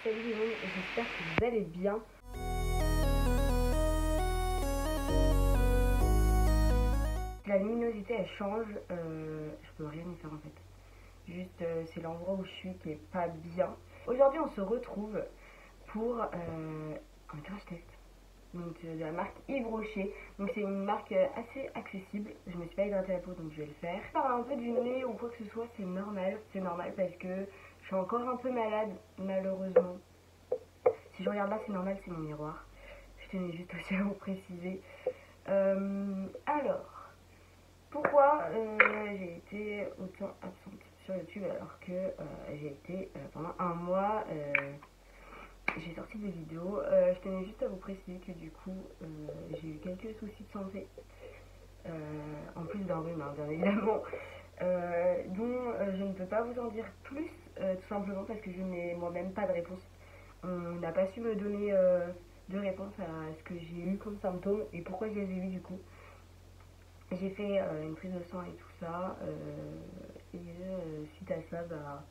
Salut les gens, j'espère que vous allez bien. La luminosité elle change, je peux rien y faire en fait. Juste c'est l'endroit où je suis qui est pas bien. Aujourd'hui on se retrouve pour un crash test. Donc de la marque Yves Rocher. Donc c'est une marque assez accessible. Je me suis pas hydratée la peau donc je vais le faire. Parler un peu du nez ou quoi que ce soit, c'est normal. C'est normal parce que je suis encore un peu malade malheureusement. Si je regarde là c'est normal, c'est mon miroir. Je tenais juste aussi à vous préciser. Alors, pourquoi j'ai été autant absente sur YouTube alors que j'ai été pendant un mois j'ai sorti des vidéos. Je tenais juste à vous préciser que du coup j'ai eu quelques soucis de santé en plus d'un rhume hein, bien évidemment dont je ne peux pas vous en dire plus tout simplement parce que je n'ai moi-même pas de réponse. On n'a pas su me donner de réponse à ce que j'ai eu comme symptômes et pourquoi je les ai eu du coup. J'ai fait une prise de sang et tout ça et suite à ça bah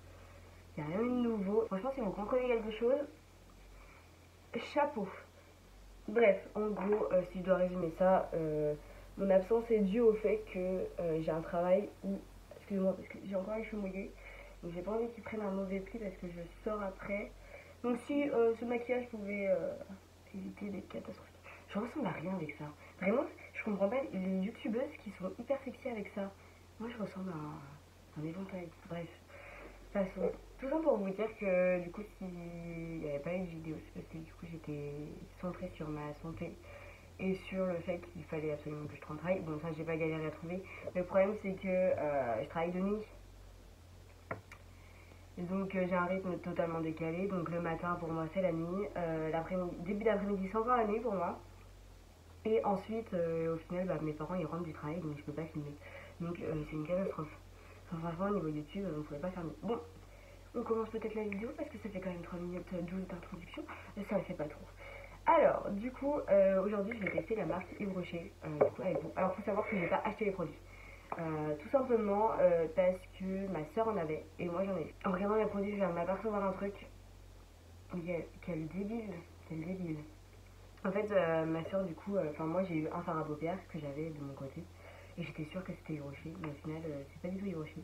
il n'y a rien eu de nouveau. Franchement si vous comprenez quelque chose, chapeau. Bref, en gros si je dois résumer ça, mon absence est due au fait que j'ai un travail où, excusez-moi parce que j'ai encore les cheveux mouillés, donc j'ai pas envie qu'ils prennent un mauvais pli parce que je sors après. Donc si ce maquillage pouvait éviter des catastrophes. Je ressemble à rien avec ça. Vraiment, je comprends pas les youtubeuses qui sont hyper sexy avec ça. Moi je ressemble à un éventail. Bref, de toute façon, tout ça pour vous dire que du coup s'il n'y avait pas eu de vidéo, c'est parce que du coup j'étais centrée sur ma santé et sur le fait qu'il fallait absolument que je travaille. Bon ça j'ai pas galéré à trouver. Mais le problème c'est que je travaille de nuit. Et donc j'ai un rythme totalement décalé. Donc le matin pour moi c'est la nuit. Début d'après-midi c'est encore la nuit pour moi. Et ensuite au final bah, mes parents ils rentrent du travail donc je peux pas filmer. Donc c'est une catastrophe. Enfin, franchement au niveau YouTube on pouvait pas faire mieux. Bon, on commence peut-être la vidéo parce que ça fait quand même 3 minutes 12 d'introduction. Ça ne fait pas trop. Alors, du coup, aujourd'hui, je vais tester la marque Yves Rocher du coup, avec vous. Alors, il faut savoir que je n'ai pas acheté les produits. Tout simplement parce que ma soeur en avait et moi j'en ai. En regardant les produits, je viens de m'apercevoir un truc. Quel débile, quel débile. En fait, ma soeur, du coup, moi j'ai eu un fard à paupières que j'avais de mon côté et j'étais sûre que c'était Yves Rocher, mais au final, c'est pas du tout Yves Rocher.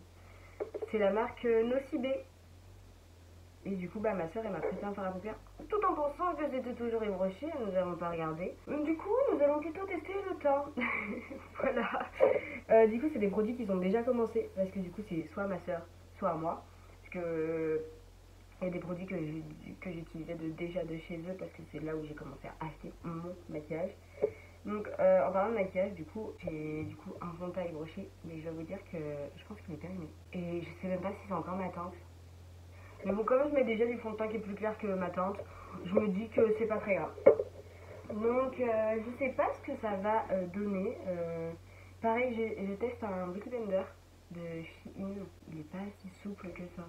C'est la marque Nocibé. Et du coup, bah, ma soeur, elle m'a prêté un fard à paupières tout en pensant que c'était toujours Yves Rocher. Nous n'avons pas regardé. Du coup, nous allons plutôt tester le teint. Voilà. Du coup, c'est des produits qui ont déjà commencé. Parce que du coup, c'est soit ma soeur, soit moi. Parce que il y a des produits que j'utilisais déjà de chez eux. Parce que c'est là où j'ai commencé à acheter mon maquillage. Donc, en parlant de maquillage, du coup, j'ai un fond de teint Yves Rocher. Mais je vais vous dire que je pense qu'il est terminé. Et je sais même pas si c'est encore ma teinte. Mais bon, comme je mets déjà du fond de teint qui est plus clair que ma teinte, je me dis que c'est pas très grave. Donc, je sais pas ce que ça va donner. Pareil, je teste un Beauty Blender de Shein. Il est pas si souple que ça.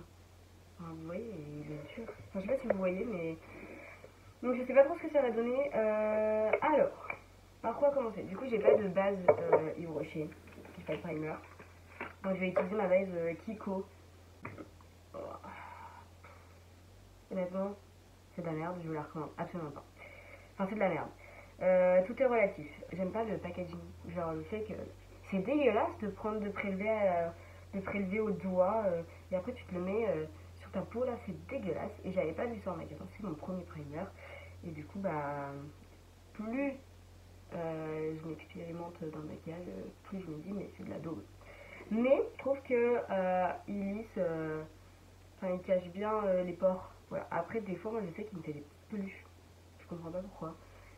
Enfin, vous voyez, il est dur. Enfin, je sais pas si vous voyez, mais... Donc, je sais pas trop ce que ça va donner. Alors, par quoi commencer? Du coup, j'ai pas de base Yves Rocher. J'ai pas de primer. Donc, je vais utiliser ma base Kiko. Oh. Honnêtement, c'est de la merde, je vous la recommande absolument pas. Enfin, c'est de la merde. Tout est relatif. J'aime pas le packaging. Genre, le fait que c'est dégueulasse de prélever au doigt et après tu te le mets sur ta peau là, c'est dégueulasse. Et j'avais pas vu ça en magasin, c'est mon premier primer. Et du coup, bah, plus je m'expérimente dans le maquillage, plus je me dis, mais c'est de la daube. Mais je trouve que il lisse, il cache bien les pores. Voilà. Après, des fois, moi je sais qu'il me fait des peluches. Je comprends pas pourquoi.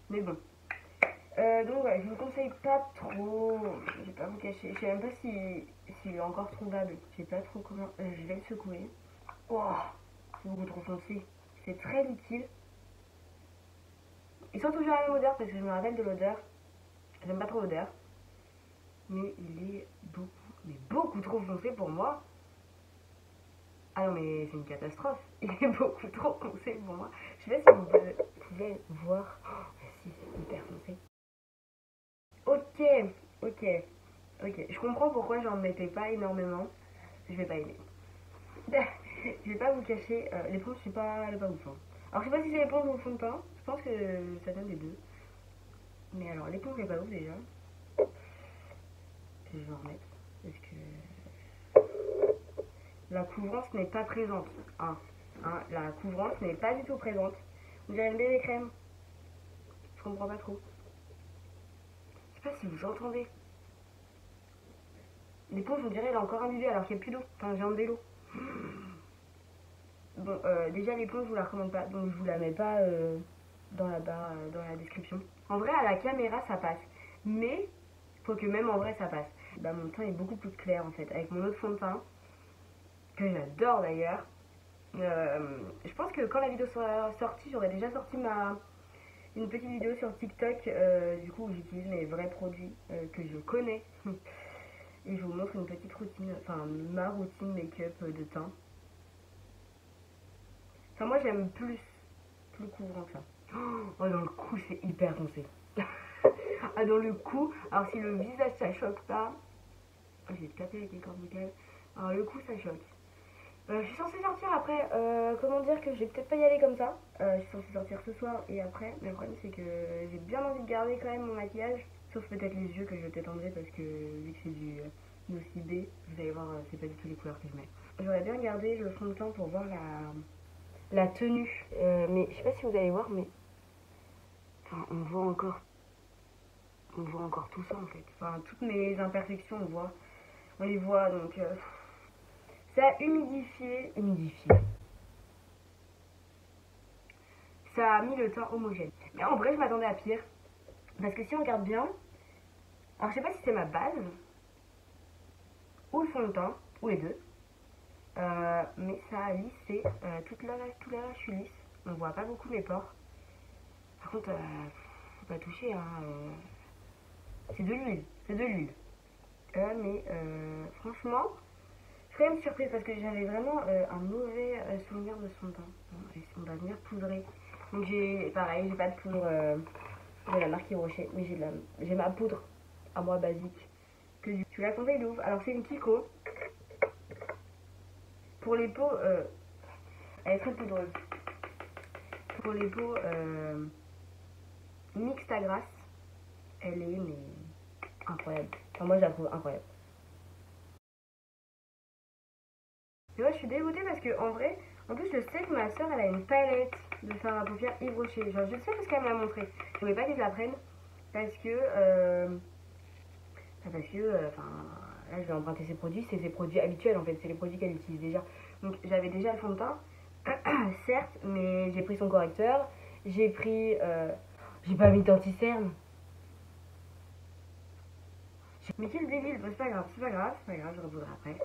Mais bon. Donc voilà, je vous conseille pas trop. Je vais pas vous cacher. Je sais même pas s'il est encore trouvable. Je sais pas trop comment. Je vais le secouer. Oh, c'est beaucoup trop foncé. C'est très liquide. Ils sont toujours à la même odeur parce que je me rappelle de l'odeur. J'aime pas trop l'odeur. Mais il est beaucoup trop foncé pour moi. Ah non mais c'est une catastrophe, il est beaucoup trop foncé pour moi. Je sais pas si vous pouvez voir. Oh, si, c'est hyper foncé. Ok. Je comprends pourquoi j'en mettais pas énormément. Je vais pas aimer. Je vais pas vous cacher, les prompts c'est pas ouf. Hein. Alors je sais pas si c'est l'éponge ou le fond de teint. Je pense que ça vient des deux. Mais alors l'éponge est pas ouf déjà. Je vais en remettre. Parce que la couvrance n'est pas présente. Hein. La couvrance n'est pas du tout présente. Vous avez une bébé crème. Je comprends pas trop. Je sais pas si vous entendez. L'éponge, on dirait, elle a encore imbibé alors qu'il n'y a plus d'eau. Enfin, j'ai enlevé l'eau. Bon, déjà l'éponge, je vous la recommande pas. Donc, je vous la mets pas dans la barre, dans la description. En vrai, à la caméra, ça passe. Mais, faut que même en vrai, ça passe. Bah, mon teint est beaucoup plus clair en fait. Avec mon autre fond de teint, que j'adore d'ailleurs. Je pense que quand la vidéo sera sortie, j'aurai déjà sorti une petite vidéo sur TikTok. Du coup, où j'utilise mes vrais produits que je connais. Et je vous montre une petite routine, enfin ma routine make-up de teint. Enfin moi j'aime plus couvrant que ça. Oh dans le cou c'est hyper foncé. Ah dans le cou, alors si le visage ça choque pas, j'ai tapé avec les cordes vocales. Alors le cou ça choque. Je suis censée sortir après, comment dire que je vais peut-être pas y aller comme ça. Je suis censée sortir ce soir et après, mais le problème c'est que j'ai bien envie de garder quand même mon maquillage. Sauf peut-être les yeux que je vais peut-être enlever parce que vu que c'est du Nosy B, vous allez voir, c'est pas du tout les couleurs que je mets. J'aurais bien gardé le fond de teint pour voir la tenue. Mais je sais pas si vous allez voir, mais enfin, on voit encore tout ça en fait. Enfin, toutes mes imperfections, on les voit donc. Ça a humidifié. Ça a mis le teint homogène. Mais en vrai, je m'attendais à pire. Parce que si on regarde bien, alors je sais pas si c'est ma base ou le fond de teint, ou les deux. Mais ça a lissé. Tout là, je suis lisse. On voit pas beaucoup mes pores. Par contre, faut pas toucher. Hein, c'est de l'huile. Mais franchement, je suis quand même surprise parce que j'avais vraiment un mauvais souvenir de son teint. Bon, on va venir poudrer. Donc j'ai pareil, j'ai pas de poudre de la marque Yves Rocher, mais j'ai ma poudre à moi basique. Je la conseille de ouf. Alors c'est une Kiko. Pour les peaux, elle est très poudreuse. Pour les peaux mixte à grasse, elle est mais incroyable. Enfin moi je la trouve incroyable. Et moi je suis dégoûtée parce que en vrai, en plus je sais que ma soeur elle a une palette de fard à paupières Yves Rocher. Genre je le sais parce qu'elle me l'a montré. Je voulais pas que je la prenne parce que là je vais emprunter ses produits, c'est ses produits habituels en fait, c'est les produits qu'elle utilise déjà. Donc j'avais déjà le fond de teint, certes, mais j'ai pris son correcteur, j'ai pas mis d'anti-cerne. Mais quel débile, c'est pas grave, je revoudrai après.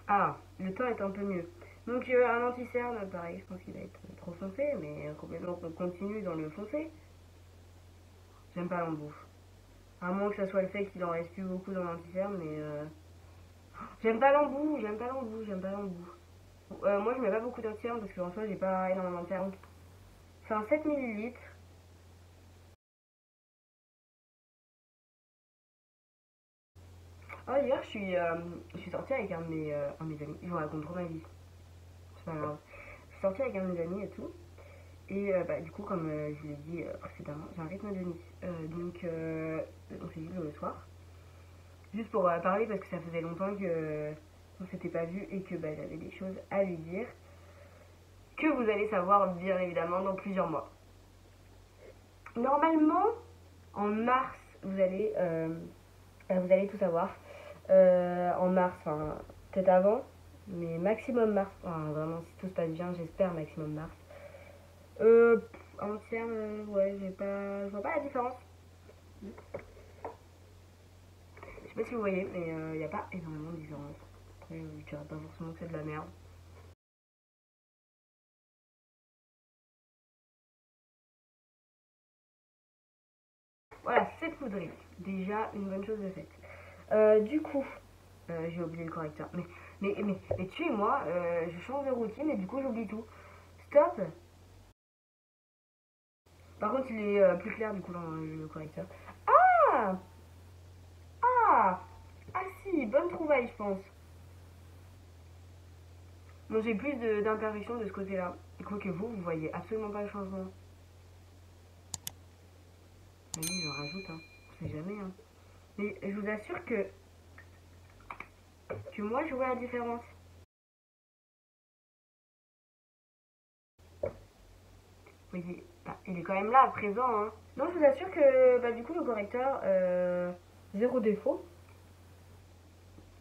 Ah, le teint est un peu mieux. Donc un anti-cerne, pareil, je pense qu'il va être trop foncé, mais complètement on continue dans le foncé. J'aime pas l'embout. À moins que ça soit le fait qu'il en reste plus beaucoup dans l'anti-cerne, mais j'aime pas l'embout. Moi je mets pas beaucoup d'anti-cerne parce qu'en soi j'ai pas énormément de cerne. C'est un 7 ml. Oh hier je suis sortie avec un de mes amis. Je vous raconte trop ma vie. C'est pas grave. Je suis sortie avec un de mes amis et tout. Et du coup, comme je vous l'ai dit précédemment, j'ai un rythme de nuit. Donc, on s'est vu le soir. Juste pour parler parce que ça faisait longtemps qu'on s'était pas vu et que j'avais des choses à lui dire. Que vous allez savoir bien évidemment dans plusieurs mois. Normalement, en mars, vous allez tout savoir. En mars, enfin, peut-être avant, mais maximum mars. Enfin, vraiment, si tout se passe bien, j'espère maximum mars. En termes, ouais, je vois pas la différence. Je sais pas si vous voyez, mais il n'y a pas énormément de différence. Après, je dirais pas forcément que c'est de la merde. Voilà, c'est poudré. Déjà, une bonne chose de faite. Du coup, j'ai oublié le correcteur. Mais tuez-moi, je change de routine et du coup, j'oublie tout. Stop. Par contre, il est plus clair du coup dans le correcteur. Ah. Ah. Ah si, bonne trouvaille, je pense. Bon, j'ai plus d'imperfections de ce côté-là. Quoique vous voyez absolument pas le changement. Allez, je rajoute, hein. On sait jamais, hein. Mais je vous assure que moi, je vois la différence. Vous voyez, bah, il est quand même là, présent, hein. Non, je vous assure que, bah, du coup, le correcteur, zéro défaut.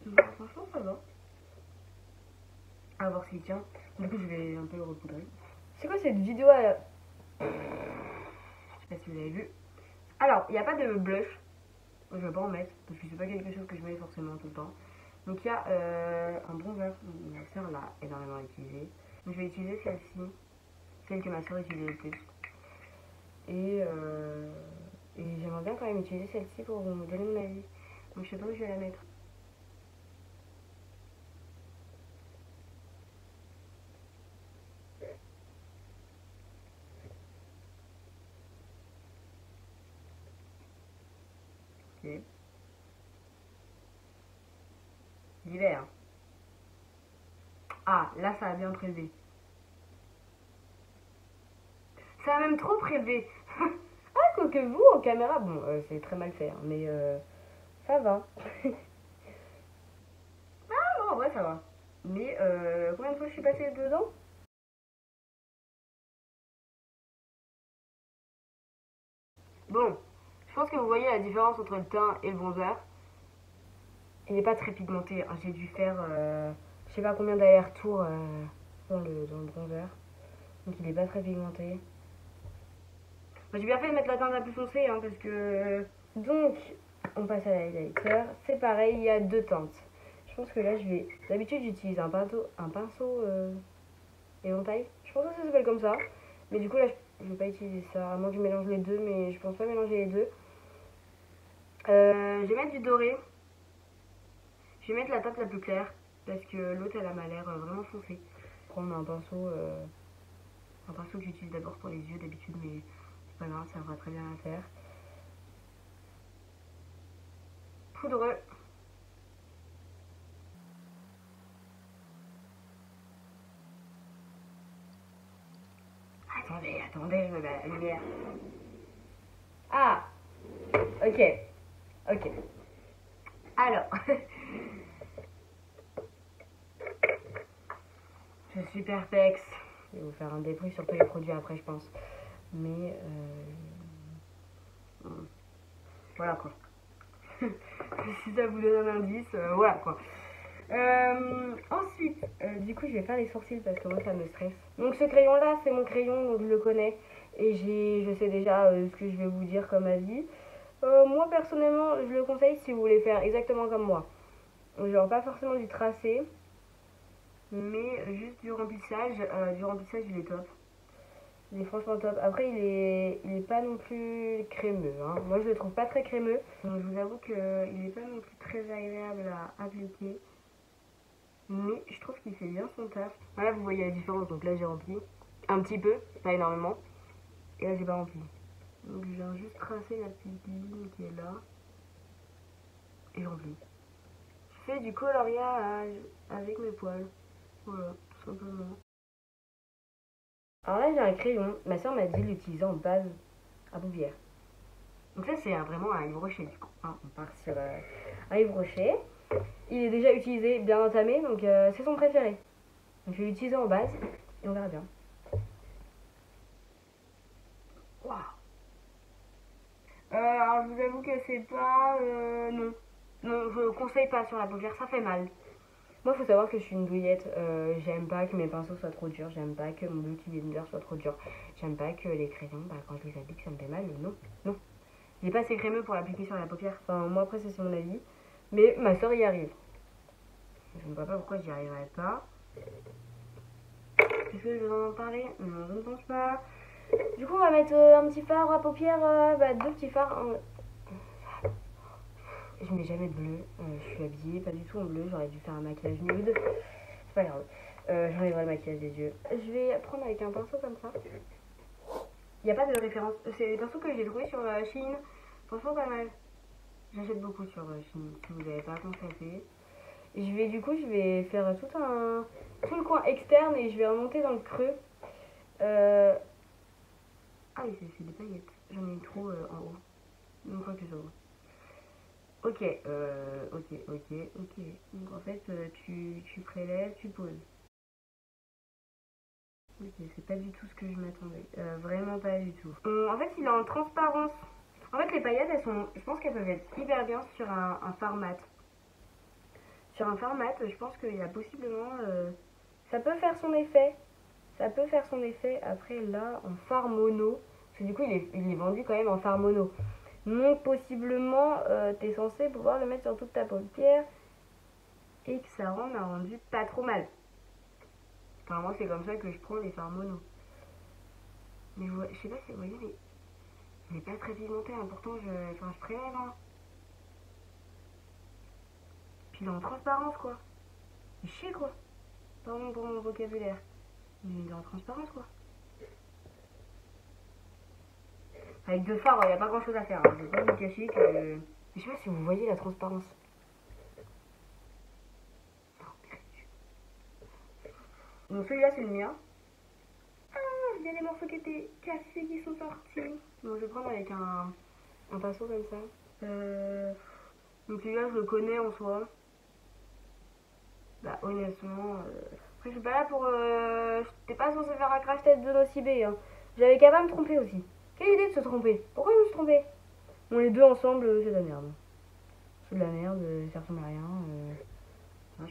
Bah, franchement, ça va. À voir s'il tient. Du coup, je vais un peu le repoudrer. C'est quoi cette vidéo à... Je sais pas si vous avez vu. Alors, il n'y a pas de blush. Je vais pas en mettre parce que c'est pas quelque chose que je mets forcément tout le temps. Donc il y a un bronzer que ma soeur l'a énormément utilisé. Donc je vais utiliser celle-ci, celle que ma soeur utilisait le plus. Et j'aimerais bien quand même utiliser celle-ci pour me donner mon avis. Donc je sais pas où je vais la mettre. Ok. L'hiver. Ah, là ça a bien prélevé. Ça a même trop prélevé. Ah, quoique vous, en caméra, bon, c'est très mal fait, hein, mais ça va. Ah non, en vrai, ça va. Mais combien de fois je suis passée dedans? Bon, je pense que vous voyez la différence entre le teint et le bronzer. Il n'est pas très pigmenté, hein. J'ai dû faire je sais pas combien d'allers-retours dans le bronzer. Donc il n'est pas très pigmenté. Bah, j'ai bien fait de mettre la teinte la plus foncée, hein, parce que... Donc, on passe à l'highlighter. C'est pareil, il y a deux teintes. Je pense que là, je vais... D'habitude, j'utilise un pinceau éventail. Je pense que ça s'appelle comme ça. Mais du coup, là, je vais pas utiliser ça. À moins que je mélange les deux, mais je pense pas mélanger les deux. Je vais mettre du doré. Je vais mettre la teinte la plus claire. Parce que l'autre, elle a m'a l'air vraiment foncée. Prendre un pinceau que j'utilise d'abord pour les yeux d'habitude, mais c'est pas grave, ça va très bien à faire. Poudreux. Attendez, je me mets la lumière. Ah, ok, ok. Alors, je suis perplexe. Je vais vous faire un débrief sur tous les produits après, je pense. Mais, voilà quoi. Si ça vous donne un indice, voilà quoi. Ensuite, du coup, je vais faire les sourcils parce que moi ça me stresse. Donc, ce crayon là, c'est mon crayon, donc je le connais. Et je sais déjà ce que je vais vous dire comme avis. Moi personnellement, je le conseille si vous voulez faire exactement comme moi. Genre, pas forcément du tracé, mais juste du remplissage. Du remplissage, il est top. Il est franchement top. Après, il est pas non plus crémeux, hein. Moi, je le trouve pas très crémeux. Donc, je vous avoue qu'il est pas non plus très agréable à appliquer. Mais je trouve qu'il fait bien son taf. Voilà, vous voyez la différence. Donc là, j'ai rempli un petit peu, pas énormément. Et là, j'ai pas rempli. Donc, je viens juste tracer la petite ligne qui est là. Et je remplis. Je fais du coloriage avec mes poils. Voilà, tout simplement. Alors là, j'ai un crayon. Ma soeur m'a dit de l'utiliser en base à paupières. Donc ça, c'est vraiment un Yves Rocher du coup, hein. On part sur un Yves Rocher. Il est déjà utilisé, bien entamé, donc c'est son préféré. Donc je vais l'utiliser en base et on verra bien. Waouh. Alors je vous avoue que c'est pas... non. Non, je conseille pas sur la paupière, ça fait mal. Moi, il faut savoir que je suis une douillette. J'aime pas que mes pinceaux soient trop durs. J'aime pas que mon beauty blender soit trop dur. J'aime pas que les crayons, bah, quand je les applique, ça me fait mal. Non, non. Il est pas assez crémeux pour l'appliquer sur la paupière. Enfin, moi, après, c'est mon avis. Mais ma soeur y arrive. Je ne vois pas pourquoi j'y arriverais pas. Est-ce que je vais en parler? Non, je ne pense pas. Du coup, on va mettre un petit fard à paupières. Bah, deux petits fards. Je mets jamais de bleu. Je suis habillée pas du tout en bleu. J'aurais dû faire un maquillage nude. C'est pas grave. J'enlèverai le maquillage des yeux. Je vais prendre avec un pinceau comme ça. Il n'y a pas de référence. C'est des pinceaux que j'ai trouvés sur Shein. Franchement, pas mal. J'achète beaucoup sur Shein, si vous n'avez pas constaté. Je vais faire tout tout le coin externe et je vais remonter dans le creux. Ah oui, c'est des paillettes. J'en ai eu trop en haut. Donc, quoi que ça va. Ok, ok. Donc en fait, tu prélèves, tu poses. Ok, c'est pas du tout ce que je m'attendais. Vraiment pas du tout. En fait, il est en transparence. En fait, les paillettes, elles sont. Je pense qu'elles peuvent être hyper bien sur un fard mat. Sur un fard mat, je pense qu'il y a possiblement. Ça peut faire son effet. Ça peut faire son effet. Après, là, en fard mono. Parce que du coup, il est vendu quand même en fard mono. Donc, possiblement, t'es censé pouvoir le mettre sur toute ta paupière. Et que ça rend un rendu pas trop mal. Enfin, moi, c'est comme ça que je prends les fards mono. Mais je sais pas si vous voyez, mais il n'est pas très pigmenté, hein. Pourtant, je prélève, hein. Puis il est en transparence, quoi. Il chie, quoi. Pardon pour mon vocabulaire. Mais il est en transparence, quoi. Avec deux fards, il n'y a pas grand chose à faire, hein. Je vais pas vous cacher que. Mais je sais pas si vous voyez la transparence. Donc celui-là, c'est le mien. Ah, il y a des morceaux qui étaient cassés qui sont sortis. Donc je vais prendre avec un pinceau comme ça. Donc celui-là, je le connais en soi. Bah honnêtement, après je suis pas là pour... J'étais pas censé faire un crash test de Nocibé, hein. J'avais qu'à pas me tromper aussi. Quelle idée de se tromper. Pourquoi je me suis trompée? Bon, les deux ensemble, c'est de la merde. C'est de la merde, ça ressemble à rien. Ça,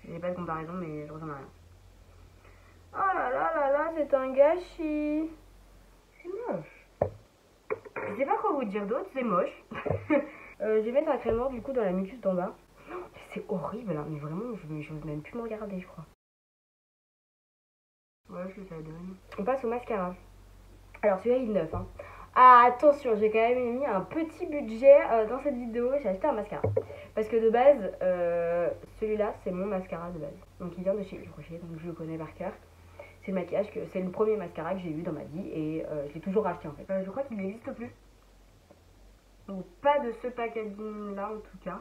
j'ai pas de comparaison, mais je ressemble à rien. Oh là là là là, c'est un gâchis. C'est moche. Je sais pas quoi vous dire d'autre, c'est moche. Je vais mettre un crème noir du coup dans la muqueuse d'en bas. C'est horrible, hein, mais vraiment, je veux même plus me regarder, je crois. Voilà ce que ça donne. On passe au mascara. Alors celui-là il est neuf, hein. Ah, attention, j'ai quand même mis un petit budget dans cette vidéo. J'ai acheté un mascara. Parce que de base, celui-là c'est mon mascara de base. Donc il vient de chez Yves Rocher, donc je le connais par cœur. C'est le maquillage que c'est le premier mascara que j'ai eu dans ma vie et je l'ai toujours acheté en fait. Je crois qu'il n'existe plus. Donc pas de ce packaging là en tout cas.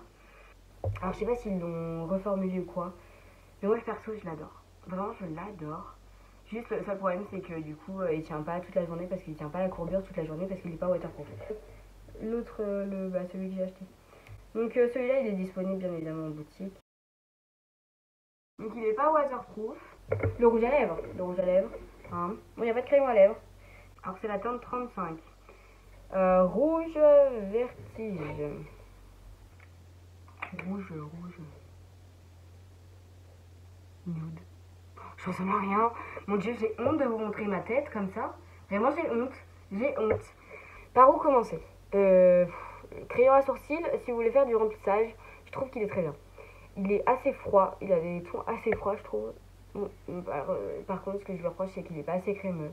Alors je sais pas s'ils l'ont reformulé ou quoi. Mais moi perso je l'adore. Vraiment je l'adore. Juste le seul problème c'est que du coup il tient pas toute la journée parce qu'il tient pas la courbure toute la journée parce qu'il est pas waterproof. L'autre, celui que j'ai acheté. Donc celui-là il est disponible bien évidemment en boutique. Donc il est pas waterproof. Le rouge à lèvres. Le rouge à lèvres. Hein. Bon il n'y a pas de crayon à lèvres. Alors c'est la teinte 35. Rouge vertige. Rouge. Nude. Je ressemble à rien. Mon dieu, j'ai honte de vous montrer ma tête comme ça. Vraiment, j'ai honte. J'ai honte. Par où commencer Crayon à sourcils, si vous voulez faire du remplissage, je trouve qu'il est très bien. Il est assez froid. Il a des tons assez froids, je trouve. Bon, par contre, ce que je lui reproche, c'est qu'il n'est pas assez crémeux.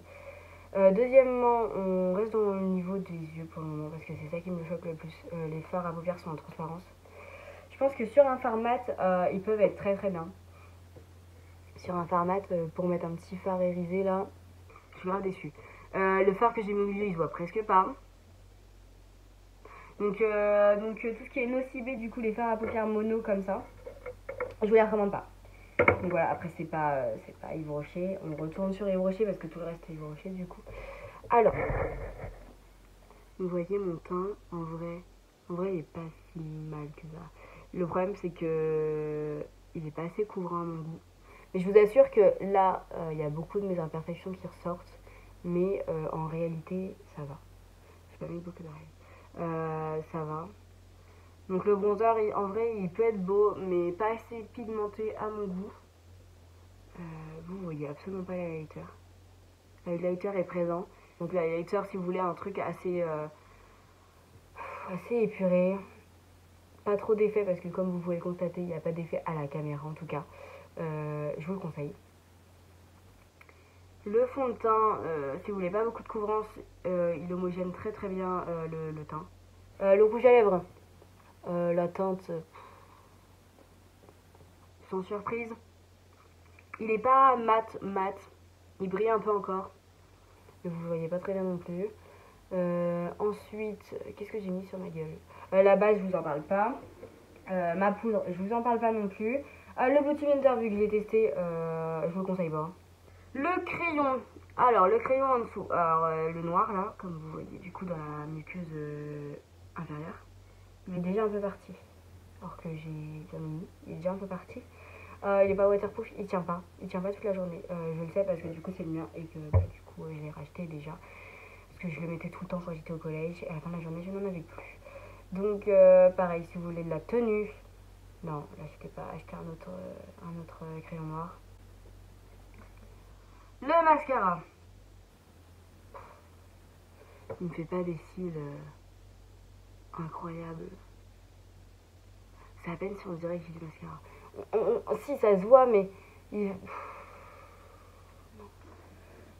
Deuxièmement, on reste dans le niveau des yeux pour le moment parce que c'est ça qui me choque le plus. Les fards à paupières sont en transparence. Je pense que sur un fard mat, ils peuvent être très très bien. Sur un fard mat, pour mettre un petit fard irisé là, je suis grave déçue. Le fard que j'ai mis au milieu, il se voit presque pas. Donc tout ce qui est Nocibé, du coup les fards à paupières mono comme ça, je vous les recommande pas. Donc voilà, après c'est pas Yves Rocher. On retourne sur Yves Rocher parce que tout le reste est Yves Rocher du coup. Alors, vous voyez mon teint, en vrai il est pas si mal que ça. Le problème c'est que il est pas assez couvrant à mon goût. Mais je vous assure que là, il y a beaucoup de mes imperfections qui ressortent. Mais en réalité, ça va. J'ai pas mis beaucoup d'oreilles. Ça va. Donc le bronzer, en vrai, il peut être beau, mais pas assez pigmenté à mon goût. Vous voyez absolument pas l'highlighter. L'highlighter est présent. Donc l'highlighter, si vous voulez un truc assez épuré. Pas trop d'effet parce que comme vous pouvez le constater, il n'y a pas d'effet à la caméra en tout cas. Je vous le conseille. Le fond de teint, si vous voulez pas beaucoup de couvrance, il homogène très très bien le teint. Le rouge à lèvres, la teinte, sans surprise. Il est pas mat, il brille un peu encore. Mais vous ne voyez pas très bien non plus. Ensuite, qu'est-ce que j'ai mis sur ma gueule? La base, je vous en parle pas. Ma poudre, je vous en parle pas non plus. Le Beauty Blender, vu que je l'ai testé, je vous le conseille pas. Le crayon. Alors, le crayon en dessous. Alors, le noir, là, comme vous voyez, du coup, dans la muqueuse inférieure, il est déjà un peu parti. Alors que j'ai bien mis, il est déjà un peu parti. Il est pas waterproof, il tient pas. Il tient pas toute la journée. Je le sais parce que du coup, c'est le mien et que du coup, je l'ai racheté déjà. Parce que je le mettais tout le temps quand j'étais au collège. Et à la fin de la journée, je n'en avais plus. Donc, pareil, si vous voulez de la tenue. Non, l'achetez pas. Achetez un autre crayon noir. Le mascara. Il me fait pas des cils incroyables. C'est à peine si on dirait que j'ai du mascara. Si, ça se voit, mais...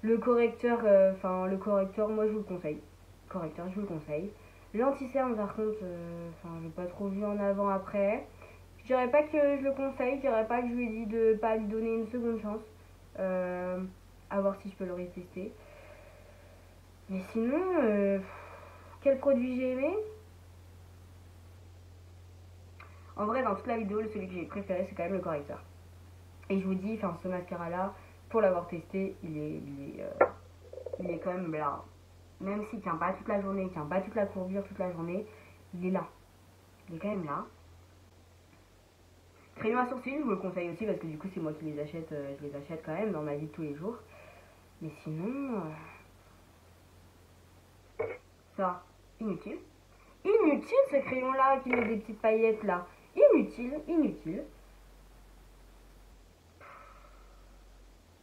Le correcteur, le correcteur, moi je vous le conseille. Correcteur, je vous le conseille. L'anti-cerne, par contre, j'ai pas trop vu en avant après. Je dirais pas que je le conseille, je dirais pas que je lui ai dit de pas lui donner une seconde chance. À voir si je peux le retester. Mais sinon, quel produit j'ai aimé? En vrai, dans toute la vidéo, celui que j'ai préféré, c'est quand même le correcteur. Et je vous dis, ce mascara-là, pour l'avoir testé, il est quand même là. Même s'il tient pas toute la journée, il tient pas toute la courbure toute la journée, il est là. Il est quand même là. Crayon à sourcils, je vous le conseille aussi parce que du coup, c'est moi qui les achète. Je les achète quand même dans ma vie de tous les jours. Mais sinon, ça, inutile. Inutile ce crayon-là qui met des petites paillettes là. Inutile, inutile.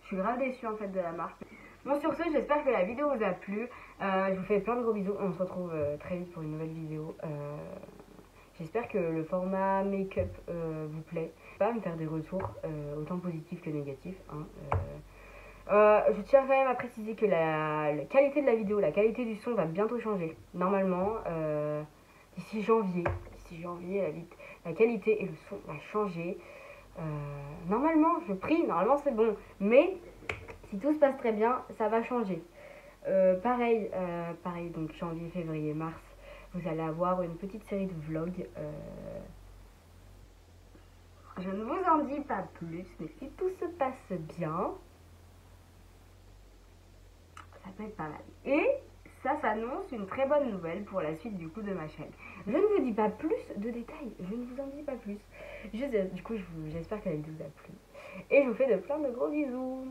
Je suis grave déçue en fait de la marque. Bon, sur ce, j'espère que la vidéo vous a plu. Je vous fais plein de gros bisous. On se retrouve très vite pour une nouvelle vidéo. J'espère que le format make-up vous plaît. Pas me faire des retours autant positifs que négatifs. Hein. Je tiens quand même à préciser que la qualité de la vidéo, la qualité du son va bientôt changer. Normalement, d'ici janvier, la qualité et le son va changer. Normalement, je prie, normalement c'est bon. Mais si tout se passe très bien, ça va changer. Pareil, donc janvier, février, mars, vous allez avoir une petite série de vlogs. Je ne vous en dis pas plus, mais si tout se passe bien, ça peut être pas mal. Et ça s'annonce une très bonne nouvelle pour la suite du coup de ma chaîne. Je ne vous dis pas plus de détails, je ne vous en dis pas plus. Du coup, j'espère que la vidéo vous a plu. Et je vous fais plein de gros bisous.